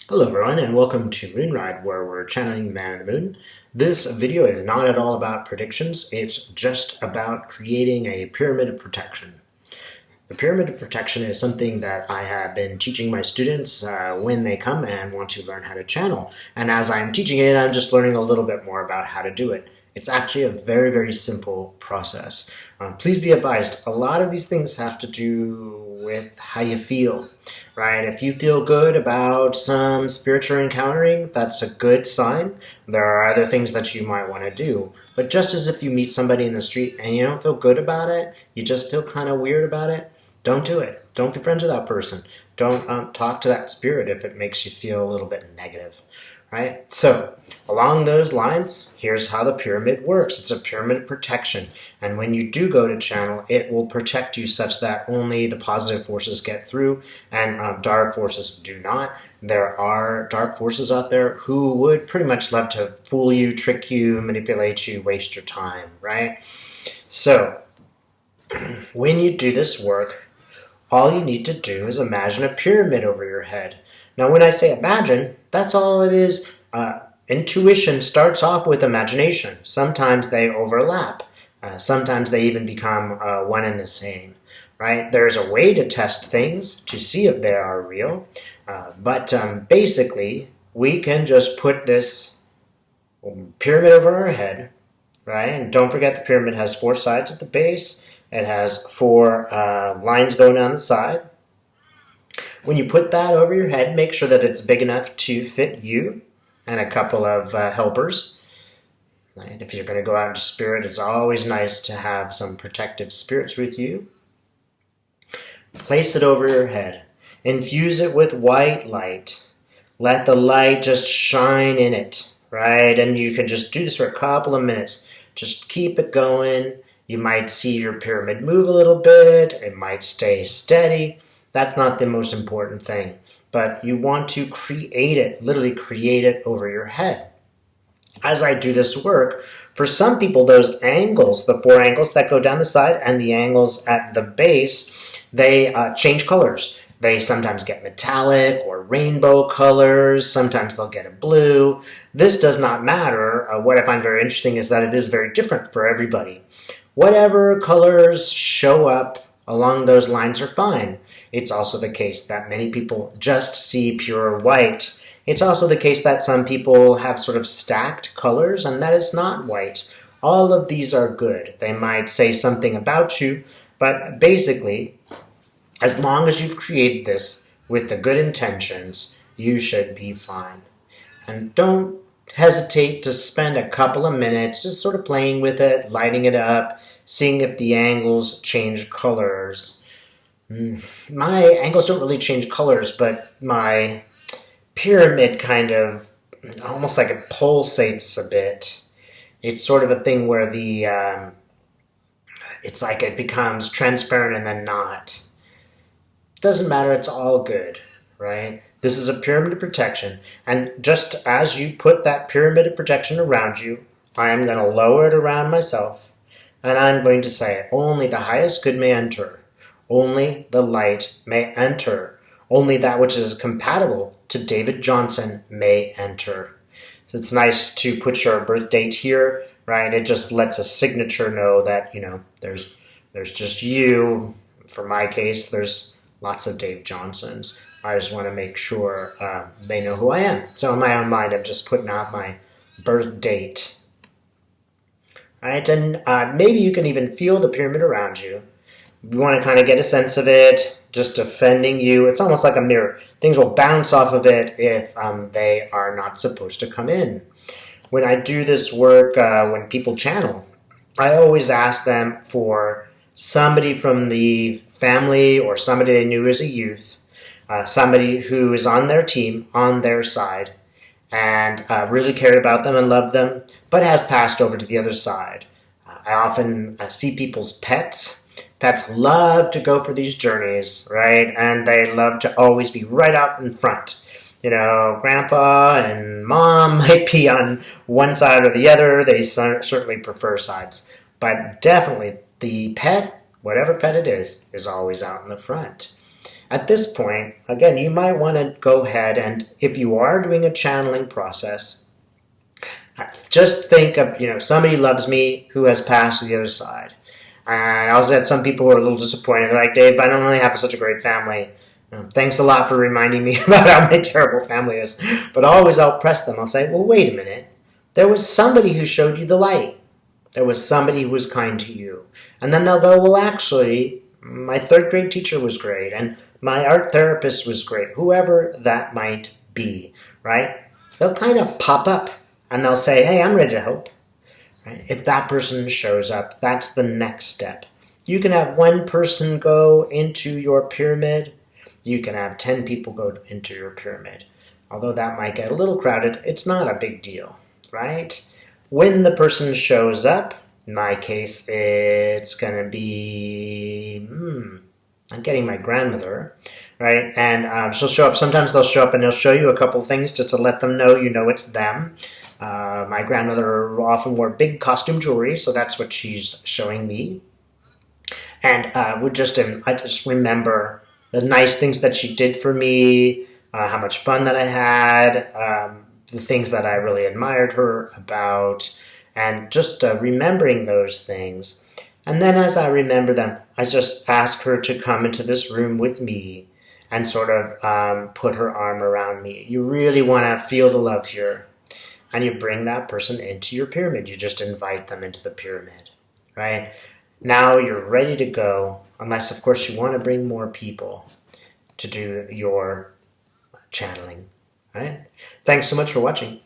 Hello everyone and welcome to Moonride, where we're channeling the Man in the Moon. This video is not at all about predictions, it's just about creating a pyramid of protection. The pyramid of protection is something that I have been teaching my students when they come and want to learn how to channel. And as I'm teaching it, I'm just learning a little bit more about how to do it. It's actually a very, very simple process. Please be advised, a lot of these things have to do with how you feel, right? If you feel good about some spirit you're encountering, that's a good sign. There are other things that you might want to do. But just as if you meet somebody in the street and you don't feel good about it, you just feel kind of weird about it, don't do it. Don't be friends with that person. Don't talk to that spirit if it makes you feel a little bit negative, right? So along those lines, here's how the pyramid works. It's a pyramid of protection. And when you do go to channel, it will protect you such that only the positive forces get through and dark forces do not. There are dark forces out there who would pretty much love to fool you, trick you, manipulate you, waste your time, right? So when you do this work, all you need to do is imagine a pyramid over your head. Now, when I say imagine, that's all it is. Intuition starts off with imagination. Sometimes they overlap. Sometimes they even become one and the same, right? There's a way to test things to see if they are real. But basically, we can just put this pyramid over our head, right? And don't forget the pyramid has 4 sides at the base. It has 4 lines going down the side. When you put that over your head, make sure that it's big enough to fit you and a couple of helpers. Right? If you're going to go out into spirit, it's always nice to have some protective spirits with you. Place it over your head. Infuse it with white light. Let the light just shine in it, right? And you can just do this for a couple of minutes. Just keep it going. You might see your pyramid move a little bit. It might stay steady. That's not the most important thing. But you want to create it, literally create it over your head. As I do this work, for some people, those angles, the 4 angles that go down the side and the angles at the base, they change colors. They sometimes get metallic or rainbow colors. Sometimes they'll get a blue. This does not matter. What I find very interesting is that it is very different for everybody. Whatever colors show up along those lines are fine. It's also the case that many people just see pure white. It's also the case that some people have sort of stacked colors, and that is not white. All of these are good. They might say something about you, but basically, as long as you've created this with the good intentions, you should be fine. And don't hesitate to spend a couple of minutes just sort of playing with it, lighting it up, seeing if the angles change colors. My angles don't really change colors, but my pyramid kind of, almost like it pulsates a bit. It's sort of a thing where it's like it becomes transparent and then not. Doesn't matter, it's all good, right? This is a pyramid of protection, and just as you put that pyramid of protection around you, I am going to lower it around myself, and I'm going to say, only the highest good may enter. Only the light may enter. Only that which is compatible to David Johnson may enter. So it's nice to put your birth date here, right? It just lets a signature know that, there's just you. For my case, there's lots of Dave Johnsons. I just want to make sure they know who I am. So in my own mind, I'm just putting out my birth date. All right, and maybe you can even feel the pyramid around you. You want to kind of get a sense of it, just defending you. It's almost like a mirror. Things will bounce off of it if they are not supposed to come in. When I do this work, when people channel, I always ask them for somebody from the family or somebody they knew as a youth, somebody who is on their team, on their side, and really cared about them and loved them, but has passed over to the other side. I often see people's pets. Pets love to go for these journeys, right? And they love to always be right out in front. Grandpa and mom might be on one side or the other. They certainly prefer sides. But definitely the pet, whatever pet it is always out in the front. At this point, again, you might want to go ahead and, if you are doing a channeling process, just think of, somebody loves me who has passed to the other side. And I also had some people who are a little disappointed. They're like, Dave, I don't really have such a great family. Thanks a lot for reminding me about how my terrible family is. But always I'll press them. I'll say, well, wait a minute. There was somebody who showed you the light. There was somebody who was kind to you. And then they'll go, well, actually, my third grade teacher was great. And my art therapist was great. Whoever that might be, right? They'll kind of pop up and they'll say, hey, I'm ready to help. Right? If that person shows up, that's the next step. You can have one person go into your pyramid. You can have 10 people go into your pyramid. Although that might get a little crowded, it's not a big deal, right? When the person shows up, in my case, it's going to be, I'm getting my grandmother, right? And she'll show up. Sometimes they'll show up and they'll show you a couple things just to let them know it's them. My grandmother often wore big costume jewelry, so that's what she's showing me. And I just remember the nice things that she did for me, how much fun that I had, the things that I really admired her about, and just remembering those things. And then as I remember them, I just ask her to come into this room with me and sort of put her arm around me. You really want to feel the love here. And you bring that person into your pyramid. You just invite them into the pyramid, right? Now you're ready to go, unless, of course, you want to bring more people to do your channeling, right? Thanks so much for watching.